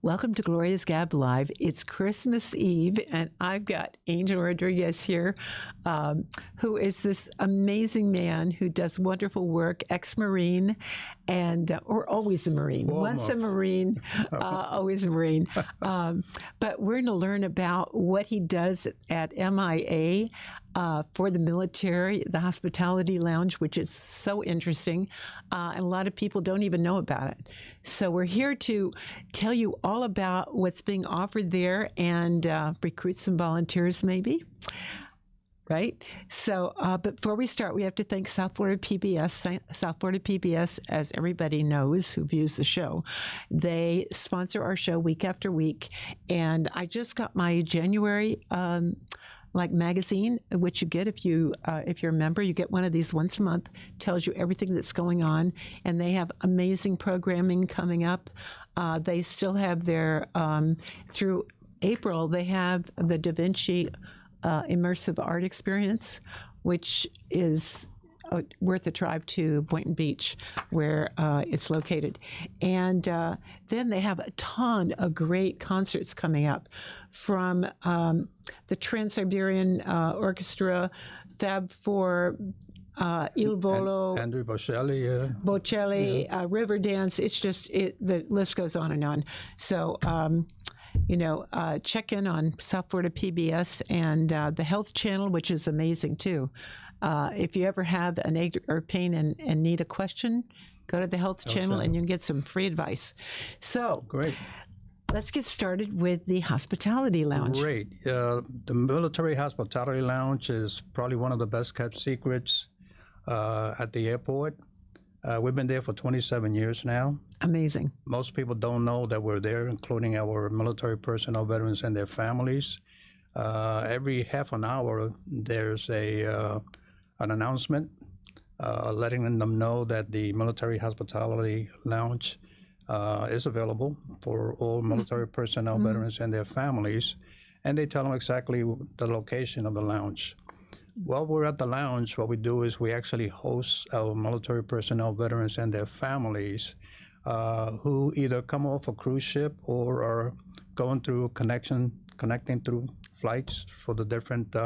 Welcome to Gloria's Gab Live. It's Christmas Eve, and I've got Angel Rodriguez here, who is this amazing man who does wonderful work, ex-Marine, and or always a Marine. Once a Marine, always a Marine. But we're going to learn about what he does at MIA for the military, the hospitality lounge, which is so interesting. And a lot of people don't even know about it. So we're here to tell you all about what's being offered there and recruit some volunteers maybe. Right? So, but before we start, we have to thank South Florida PBS. South Florida PBS, as everybody knows who views the show, they sponsor our show week after week. And I just got my January magazine, which you get if you're a member. You get one of these once a month. Tells you everything that's going on, and they have amazing programming coming up. They still have their through April. They have the Da Vinci immersive art experience, which is worth a drive to Boynton Beach, where it's located. And then they have a ton of great concerts coming up from the Trans-Siberian Orchestra, Fab Four, Il Volo, Andrew Bocelli, River Dance. It's just, the list goes on and on. So, check in on South Florida PBS and the Health Channel, which is amazing too. If you ever have an ache or pain and need a question, go to the Health Channel and you can get some free advice. So, great. Let's get started with the Hospitality Lounge. Great. The Military Hospitality Lounge is probably one of the best kept secrets at the airport. We've been there for 27 years now. Amazing. Most people don't know that we're there, including our military personnel, veterans, and their families. Every half an hour, there's an announcement letting them know that the Military Hospitality Lounge is available for all military personnel, veterans, and their families. And they tell them exactly the location of the lounge. While we're at the lounge, what we do is we actually host our military personnel, veterans, and their families who either come off a cruise ship or are going through connecting through flights for the different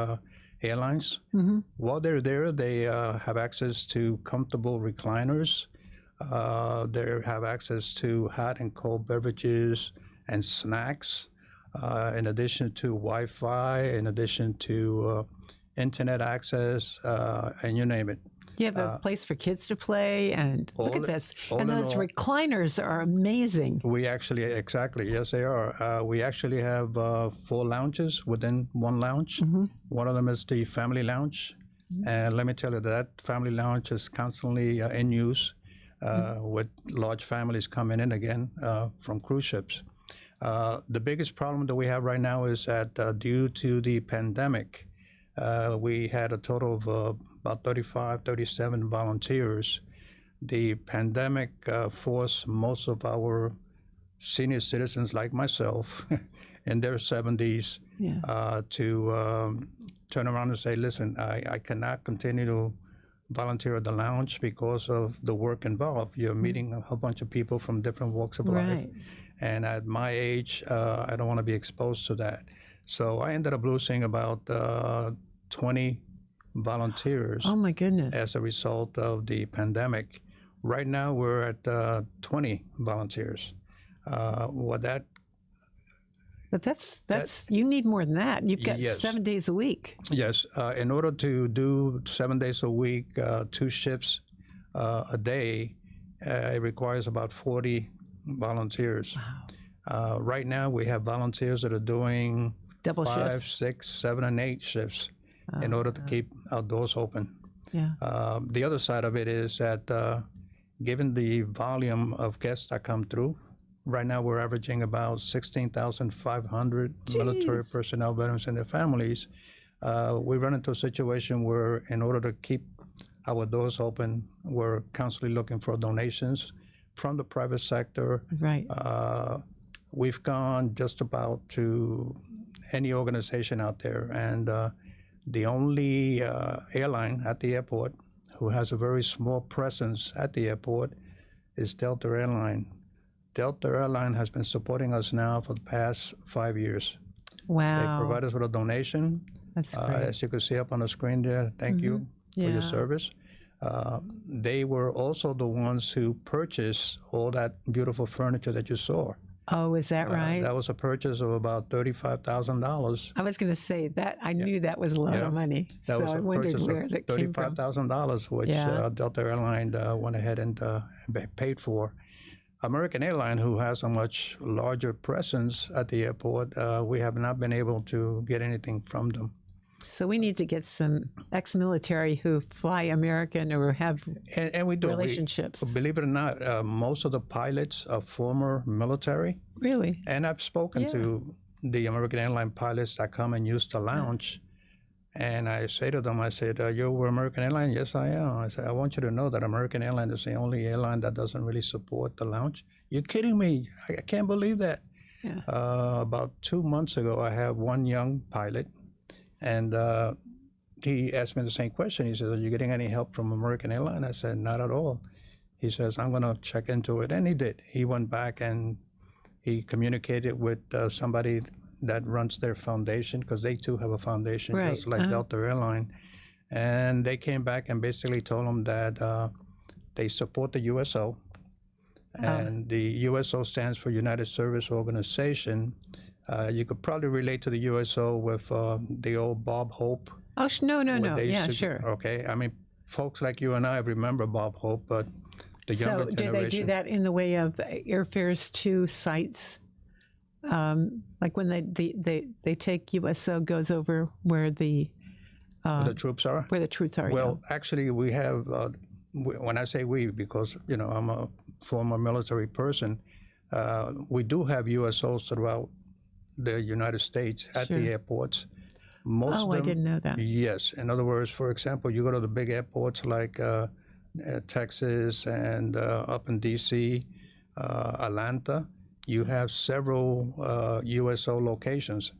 airlines. Mm-hmm. While they're there, they have access to comfortable recliners. They have access to hot and cold beverages and snacks, in addition to Wi-Fi, in addition to internet access, and you name it. You have a place for kids to play, and look at this. And those recliners are amazing. We actually, exactly, yes, they are. We actually have 4 lounges within one lounge. Mm-hmm. One of them is the family lounge. Mm-hmm. And let me tell you, that family lounge is constantly in use with large families coming in again from cruise ships. The biggest problem that we have right now is that due to the pandemic, we had a total of about 37 volunteers. The pandemic forced most of our senior citizens like myself in their 70s to turn around and say, listen, I cannot continue to volunteer at the lounge because of the work involved. You're meeting a whole bunch of people from different walks of life. And at my age, I don't want to be exposed to that. So I ended up losing about 20 volunteers. Oh my goodness! As a result of the pandemic, right now we're at 20 volunteers. But that's you need more than that. You've got 7 days a week. Yes, in order to do 7 days a week, 2 shifts a day, it requires about 40 volunteers. Wow. Right now we have volunteers that are doing double 5, shifts. 6, 7, and 8 shifts in order to keep our doors open. Yeah. The other side of it is that given the volume of guests that come through, right now we're averaging about 16,500 military personnel, veterans, and their families. We run into a situation where in order to keep our doors open, we're constantly looking for donations from the private sector. Right. We've gone just about to any organization out there, and the only airline at the airport who has a very small presence at the airport is Delta Airline. Delta Airline has been supporting us now for the past 5 years. They Wow. provide us with a donation. That's great. As you can see up on the screen there, thank you for your service. They were also the ones who purchased all that beautiful furniture that you saw. Oh, is that right? That was a purchase of about $35,000. I was going to say that. I knew that was a lot of money. That so was I a wondered purchase where of that came from. $35,000, which Delta Airline went ahead and paid for. American Airline, who has a much larger presence at the airport, we have not been able to get anything from them. So we need to get some ex-military who fly American or have and we do. relationships. Believe it or not, most of the pilots are former military. Really? And I've spoken to the American Airline pilots that come and use the lounge. And I say to them, I said, you're American Airline? Yes, I am. I said, I want you to know that American Airline is the only airline that doesn't really support the lounge. You're kidding me. I can't believe that. Yeah. About 2 months ago, I have one young pilot, and he asked me the same question. He says, are you getting any help from American Airline? I said, not at all. He says, I'm going to check into it. And he did. He went back and he communicated with somebody that runs their foundation, because they too have a foundation, just like Delta Airline. And they came back and basically told them that they support the USO. And the USO stands for United Service Organization. You could probably relate to the USO with the old Bob Hope. Oh, no. Yeah, sure. Okay. I mean, folks like you and I remember Bob Hope, but the younger generation. So do they do that in the way of airfares to sites? Like when they take USO goes over where the troops are? Where the troops are, Well, actually, we have, when I say we, because, I'm a former military person, we do have USOs throughout the United States at the airports. Most of them, I didn't know that. Yes. In other words, for example, you go to the big airports like Texas and up in D.C., Atlanta, you have several USO locations.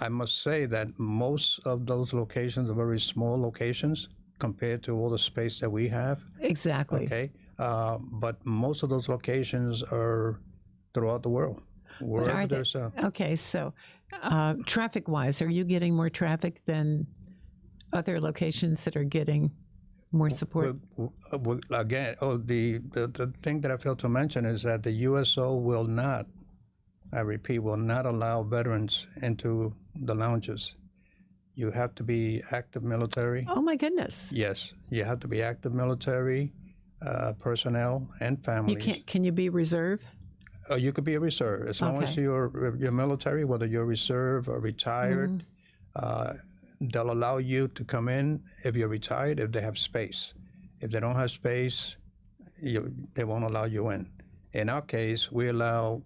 I must say that most of those locations are very small locations compared to all the space that we have. Exactly. Okay. But most of those locations are throughout the world. Okay, so traffic-wise, are you getting more traffic than other locations that are getting more support? Again, the thing that I failed to mention is that the USO will not, I repeat, will not allow veterans into the lounges. You have to be active military. Oh, my goodness. Yes, you have to be active military personnel and families. Can you be reserve? You could be a reserve as long as you're military, whether you're reserve or retired. They'll allow you to come in if you're retired, if they have space. If they don't have space, they won't allow you in. In our case, we allow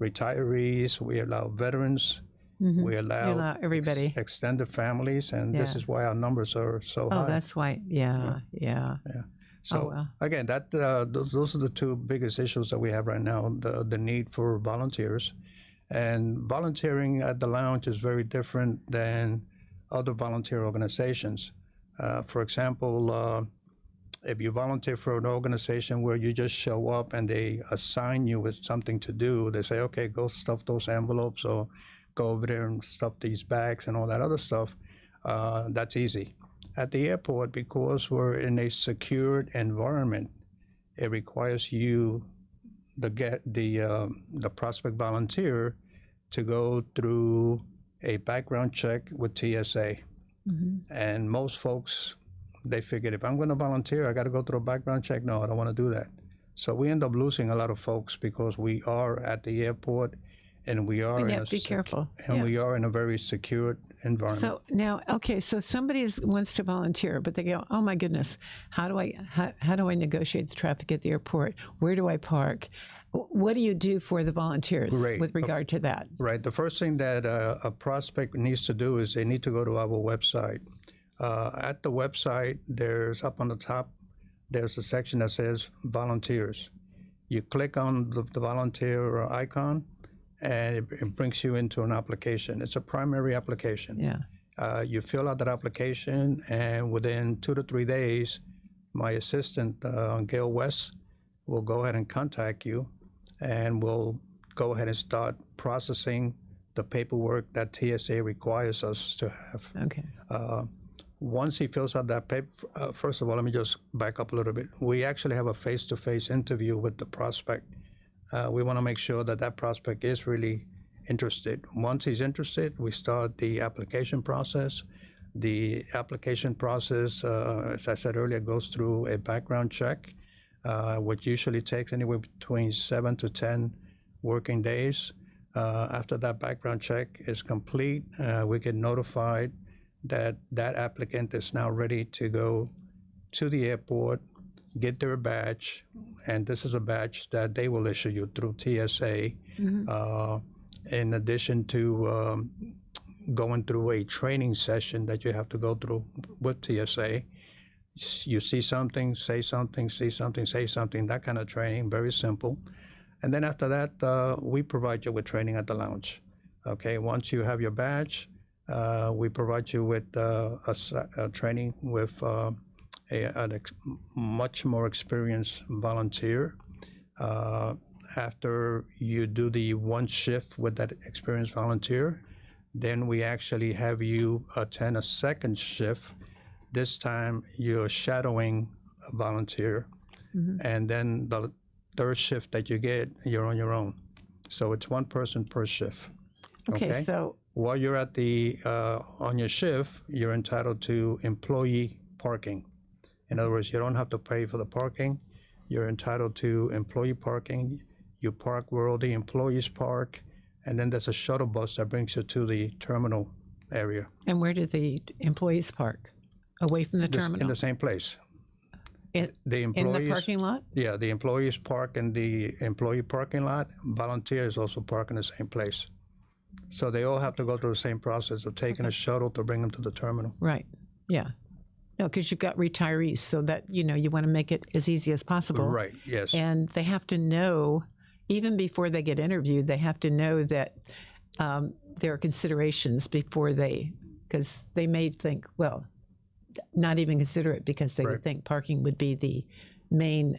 retirees, we allow veterans, we allow everybody, extended families, and this is why our numbers are so high. Oh, that's why. Yeah. So again, those are the two biggest issues that we have right now: the need for volunteers, and volunteering at the lounge is very different than other volunteer organizations. For example, if you volunteer for an organization where you just show up and they assign you with something to do, they say, okay, go stuff those envelopes or go over there and stuff these bags and all that other stuff, that's easy. At the airport, because we're in a secured environment, it requires you, the prospect volunteer, to go through a background check with TSA. And most folks, they figured, if I'm going to volunteer, I got to go through a background check. No, I don't want to do that. So we end up losing a lot of folks because we are at the airport, and we are be careful. And we are in a very secured environment. So now, so somebody wants to volunteer, but they go, oh my goodness, how do I negotiate the traffic at the airport? Where do I park? What do you do for the volunteers with regard to that? Right. The first thing that a prospect needs to do is they need to go to our website. At the website, there's up on the top, there's a section that says volunteers. You click on the volunteer icon, and it brings you into an application. It's a primary application. Yeah. You fill out that application, and within 2 to 3 days, my assistant, Gail West, will go ahead and contact you. and we'll go ahead and start processing the paperwork that TSA requires us to have. Okay. Once he fills out that paper, first of all, let me just back up a little bit. We actually have a face-to-face interview with the prospect. We want to make sure that that prospect is really interested. Once he's interested, we start the application process. The application process, as I said earlier, goes through a background check, which usually takes anywhere between 7 to 10 working days. After that background check is complete, we get notified that that applicant is now ready to go to the airport, get their badge, and this is a badge that they will issue you through TSA. In addition to going through a training session that you have to go through with TSA. You see something, say something, see something, say something, that kind of training, very simple. And then after that, we provide you with training at the lounge. Okay, once you have your badge, we provide you with a training with a much more experienced volunteer. After you do the one shift with that experienced volunteer, then we actually have you attend a second shift. This time you're shadowing a volunteer, and then the third shift that you get, you're on your own. So it's one person per shift. Okay, so while you're at the on your shift, you're entitled to employee parking. In other words, you don't have to pay for the parking. You're entitled to employee parking. You park where all the employees park, and then there's a shuttle bus that brings you to the terminal area. And where do the employees park? Away from the terminal? In the same place. In the parking lot? Yeah, the employees park in the employee parking lot. Volunteers also park in the same place. So they all have to go through the same process of taking a shuttle to bring them to the terminal. Right. Yeah. No, because you've got retirees, so that, you want to make it as easy as possible. Right, yes. And they have to know, even before they get interviewed, they have to know that there are considerations before because they may think, well, not even consider it because they would think parking would be the main,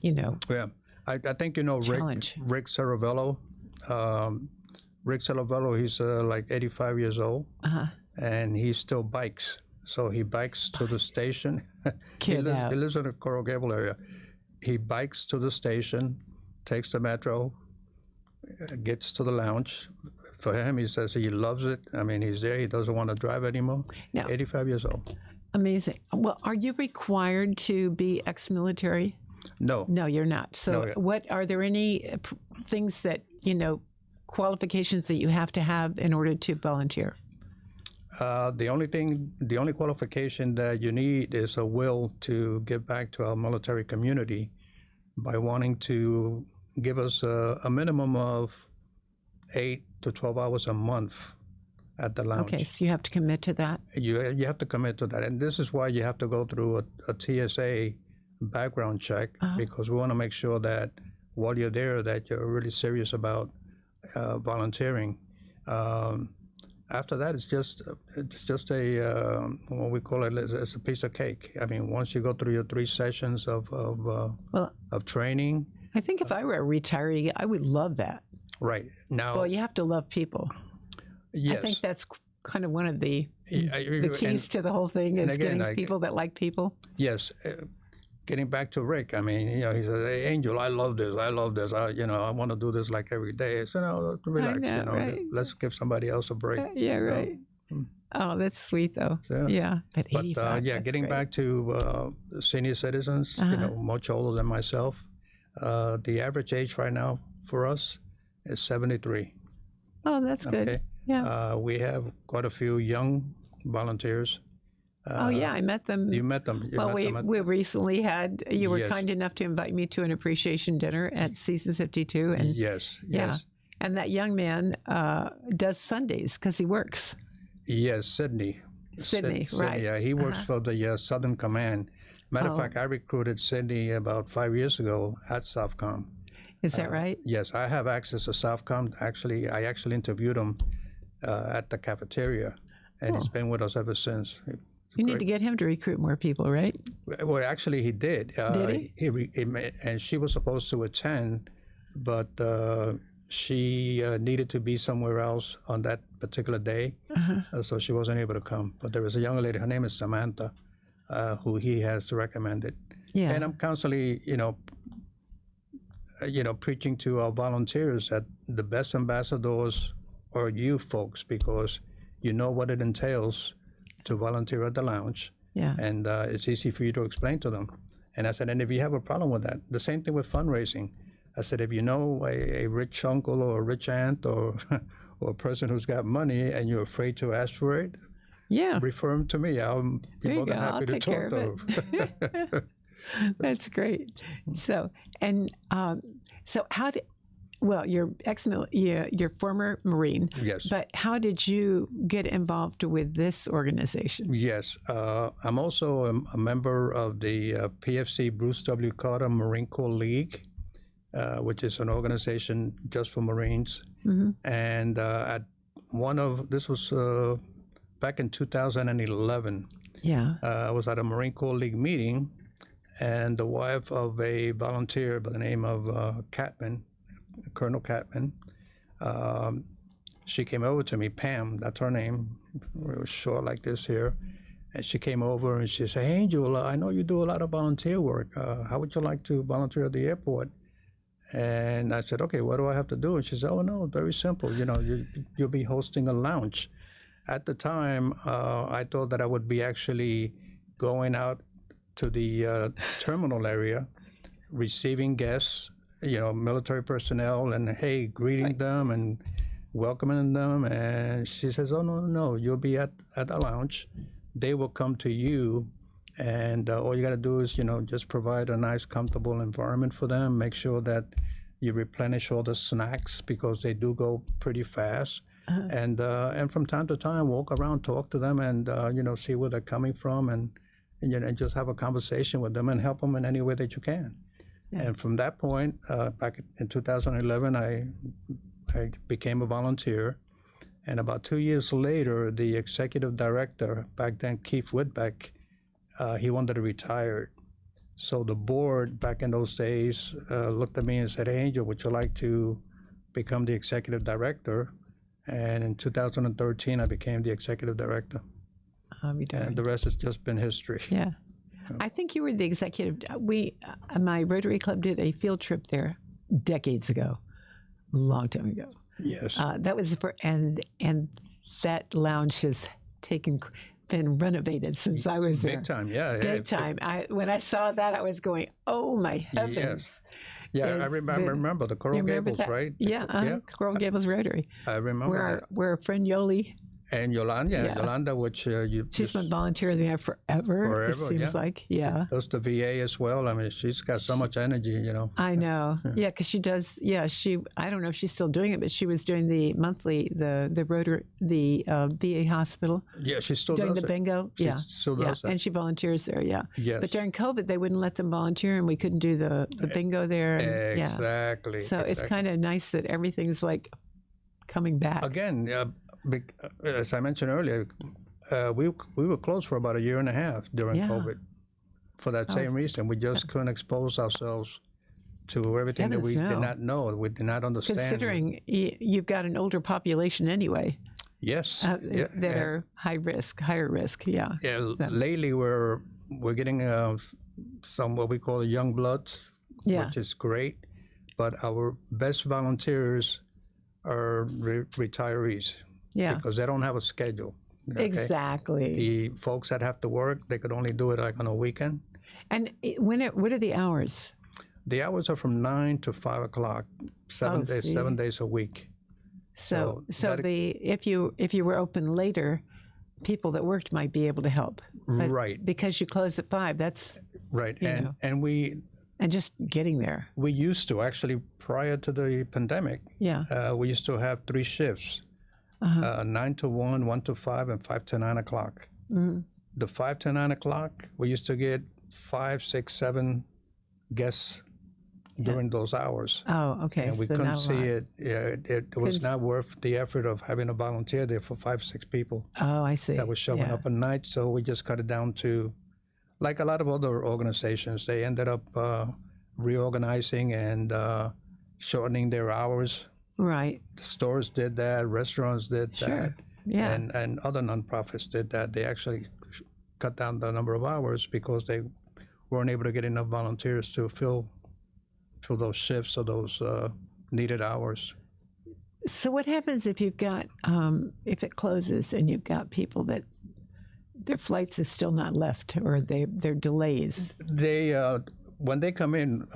Yeah, I think, challenge. Rick Saravello. Rick Saravello, he's like 85 years old, and he still bikes. So he bikes to the station. He lives in the Coral Gable area. He bikes to the station, takes the metro, gets to the lounge. For him, he says he loves it. I mean, he's there. He doesn't want to drive anymore. Now, 85 years old. Amazing. Well, are you required to be ex-military? No. No, you're not. So are there any things that, qualifications that you have to have in order to volunteer? The only qualification that you need is a will to give back to our military community by wanting to give us a minimum of 8 to 12 hours a month at the lounge. Okay, so you have to commit to that? You have to commit to that. And this is why you have to go through a TSA background check, because we want to make sure that while you're there that you're really serious about volunteering. After that, it's just a what we call it's a piece of cake. I mean, once you go through your 3 sessions of training. I think if I were a retiree, I would love that. Right now. Well, you have to love people. Yes. I think that's kind of one of the keys to the whole thing is getting people that like people. Yes. Getting back to Rick, I mean, he says, "Hey, Angel, I love this. I want to do this like every day." So, relax. Right. Let's give somebody else a break. Yeah, right. Oh, that's sweet, though. So, yeah, but 85. Getting back to senior citizens, much older than myself. The average age right now for us is 73. Oh, that's good. Okay. Yeah. We have quite a few young volunteers. I met them. You met them. We recently had. You were kind enough to invite me to an appreciation dinner at Seasons 52, and yes. And that young man does Sundays because he works. Yes, Sydney, right? Yeah, he works for the Southern Command. Matter of fact, I recruited Sydney about 5 years ago at SOFCOM. Is that right? Yes, I have access to SOFCOM. Actually, I interviewed him at the cafeteria, and he's been with us ever since. You need to get him to recruit more people, right? Well, actually, he did. Did he? And she was supposed to attend but she needed to be somewhere else on that particular day, so she wasn't able to come. But there was a young lady, her name is Samantha, who he has recommended. Yeah. And I'm constantly, preaching to our volunteers that the best ambassadors are you folks, because you know what it entails to volunteer at the lounge. Yeah. And it's easy for you to explain to them. And I said, and if you have a problem with that, the same thing with fundraising. I said, if you know a rich uncle or a rich aunt or or a person who's got money and you're afraid to ask for it, Yeah. refer them to me. I'll be more than happy I'll to take care talk of to them. That's great. So, and so how did, well, you're you're former Marine. Yes. But how did you get involved with this organization? Yes. I'm also a member of the PFC Bruce W. Carter Marine Corps League, which is an organization just for Marines. And at this was back in 2011. Yeah. I was at a Marine Corps League meeting, and the wife of a volunteer by the name of Catman, Colonel Catman, she came over to me, Pam, that's her name, real short like this here, and she came over and she said, "Hey, Angel, I know you do a lot of volunteer work. How would you like to volunteer at the airport?" And I said, "Okay, what do I have to do?" And she said, "Oh, no, very simple. You'll be hosting a lounge." At the time, I thought that I would be actually going out to the terminal area, receiving guests, military personnel, and hey, greeting them and welcoming them. And she says, "Oh, no, you'll be at the lounge. They will come to you, and all you got to do is, just provide a nice, comfortable environment for them. Make sure that you replenish all the snacks because they do go pretty fast." And from time to time, walk around, talk to them, and see where they're coming from, and just have a conversation with them and help them in any way that you can. Yeah. And from that point, back in 2011, I became a volunteer. And about 2 years later, the executive director, back then, Keith Whitbeck, he wanted to retire. So the board, back in those days, looked at me and said, "Hey, Angel, would you like to become the executive director?" And in 2013, I became the executive director. And the rest has just been history. Yeah. I think you were the executive. My Rotary Club did a field trip there decades ago, a long time ago. Yes. That was and that lounge has been renovated since I was there. Big time, yeah. Big time. When I saw that, I was going, "Oh my heavens!" Yes. Yeah, I remember the Coral Gables, right? Yeah, Coral Gables Rotary. I remember where our friend Yoli. And Yolanda, which she's been volunteering there forever. It seems like, yeah. She does the VA as well. I mean, she's got so much energy, I know, yeah, because she does. Yeah, I don't know if she's still doing it, but she was doing the monthly, the VA hospital. Yeah, she still doing does the bingo. She still does that. And she volunteers there. Yeah. Yes. But during COVID, they wouldn't let them volunteer, and we couldn't do the bingo there. And, exactly. So it's kind of nice that everything's like coming back again. As I mentioned earlier, we were closed for about a year and a half during COVID for that same reason. We just couldn't expose ourselves to everything that we did not know, we did not understand. Considering you've got an older population anyway. Yes. That are higher risk, yeah. Yeah, lately we're getting some what we call young bloods, which is great, but our best volunteers are retirees. Yeah. Because they don't have a schedule. Okay? Exactly. The folks that have to work, they could only do it like on a weekend. And what are the hours? The hours are from 9 to 5 o'clock, 7 days a week. So if you were open later, people that worked might be able to help. But right. Because you close at 5, that's right. And just getting there. We used to actually prior to the pandemic. Yeah. We used to have 3 shifts. 9 to 1, 1 to 5, and 5 to 9 o'clock. Mm-hmm. The 5 to 9 o'clock, we used to get 5, 6, 7 guests during those hours. Oh, okay. And we couldn't see it. Yeah, it was not worth the effort of having a volunteer there for 5, 6 people. Oh, I see. That was showing up at night. So we just cut it down to, like a lot of other organizations, they ended up reorganizing and shortening their hours. Right. The stores did that, restaurants did Sure. that, Yeah. and other nonprofits did that. They actually cut down the number of hours because they weren't able to get enough volunteers to fill those shifts or those needed hours. So what happens if you've got if it closes and you've got people that their flights is still not left or they're delays? They when they come in,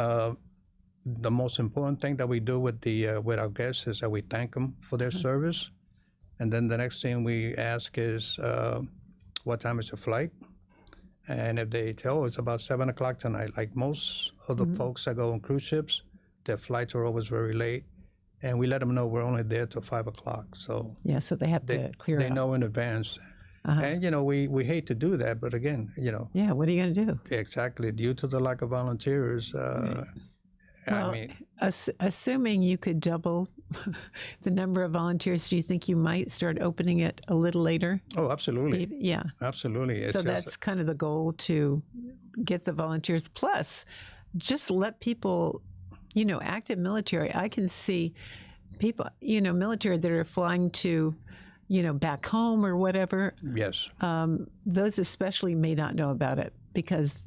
the most important thing that we do with our guests is that we thank them for their service, and then the next thing we ask is what time is the flight, and if they tell it's about 7 o'clock tonight, like most of the folks that go on cruise ships, their flights are always very late, and we let them know we're only there till 5 o'clock. So Yeah, so they have to clear they out. know in advance. And we hate to do that, but again, Yeah, what are you going to do? exactly due to the lack of volunteers. Well, I mean, assuming you could double the number of volunteers, do you think you might start opening it a little later? oh, absolutely, Yeah. absolutely. It's So just- that's kind of the goal, to get the volunteers. Plus, just let people, active military. I can see people, military that are flying to, back home or whatever. yes, Those especially may not know about it because,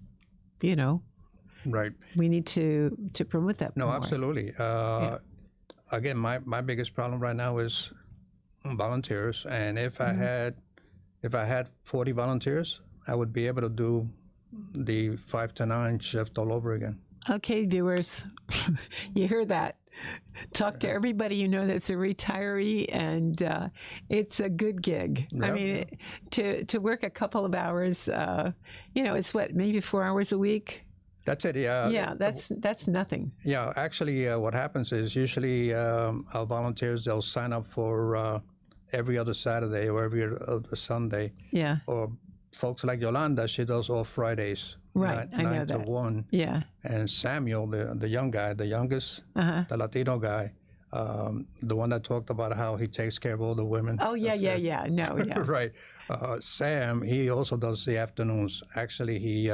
right. we need to promote that No, more. absolutely. Again, my biggest problem right now is volunteers, and if I had 40 volunteers, I would be able to do the 5 to 9 shift all over again. Okay, viewers, you hear that. Talk to everybody you know that's a retiree, and it's a good gig. I Yeah. mean, to work a couple of hours, it's what, maybe 4 hours a week? That's it. Yeah. Yeah, that's nothing. Yeah. Actually, what happens is usually our volunteers, they'll sign up for every other Saturday or every other Sunday. Yeah, Or folks like Yolanda, she does all Fridays. Right, I know 9 to that. 1. yeah. And Samuel, the young guy, the youngest, the Latino guy, the one that talked about how he takes care of all the women. Oh, yeah, yeah, yeah. No, yeah. Right. Sam, he also does the afternoons. Actually, he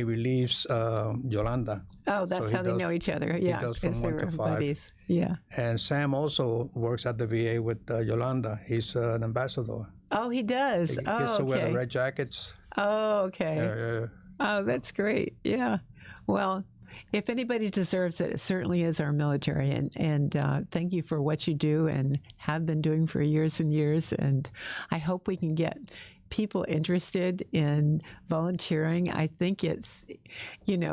relieves Yolanda. Oh, that's So he how they does- know each other. Yeah, does from because they 1 to were 5. buddies. Yeah. And Sam also works at the VA with Yolanda. He's an ambassador. Oh, he does. He gets Oh, to wear the okay. red jackets. Oh, okay. Yeah. Oh, that's great. Yeah. Well, if anybody deserves it, it certainly is our military. And thank you for what you do and have been doing for years and years. And I hope we can get people interested in volunteering. I think it's,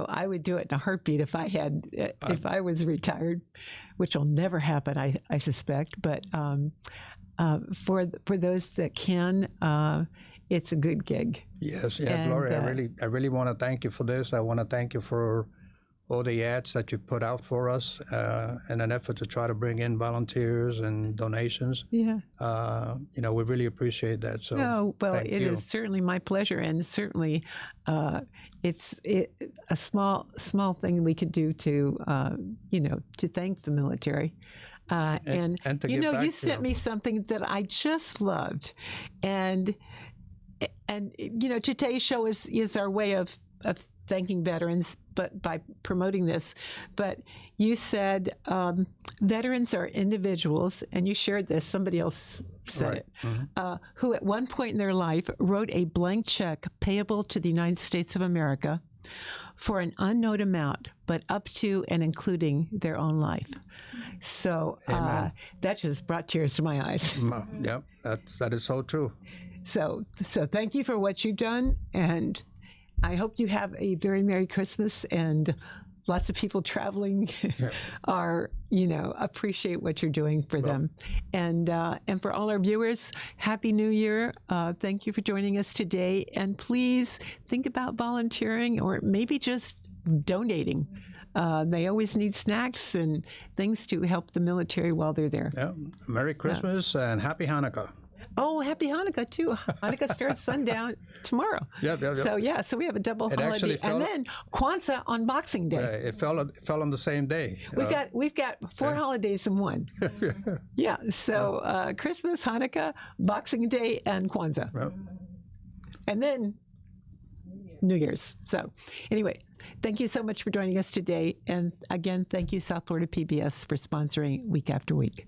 I would do it in a heartbeat if I was retired, which will never happen, I suspect. But for those that can, it's a good gig. Yes, yeah, And, Gloria, I really want to thank you for this. I want to thank you for all the ads that you put out for us in an effort to try to bring in volunteers and donations. Yeah. We really appreciate that. So, Oh, well, thank it you. is certainly my pleasure, and certainly it's a small thing we could do to to thank the military. And to give back you to sent them. me something that I just loved, and today's show is our way of thanking veterans, but by promoting this. But you said veterans are individuals, and you shared this. Somebody else said Right. it, who at one point in their life wrote a blank check payable to the United States of America for an unknown amount, but up to and including their own life. So Amen. that just brought tears to my eyes. Yep, that is so true. So thank you for what you've done, and I hope you have a very Merry Christmas, and lots of people traveling are, appreciate what you're doing for them. And for all our viewers, Happy New Year. Thank you for joining us today. And please think about volunteering or maybe just donating. They always need snacks and things to help the military while they're there. Yeah. Merry Christmas and Happy Hanukkah. Oh, Happy Hanukkah, too. Hanukkah starts sundown tomorrow. Yep. So we have a double It actually holiday. And then Kwanzaa on Boxing Day. It fell on the same day. We've got 4 holidays in one. Yeah. So Christmas, Hanukkah, Boxing Day, and Kwanzaa. Well, And then New Year's. So anyway, thank you so much for joining us today. And again, thank you, South Florida PBS, for sponsoring Week After Week.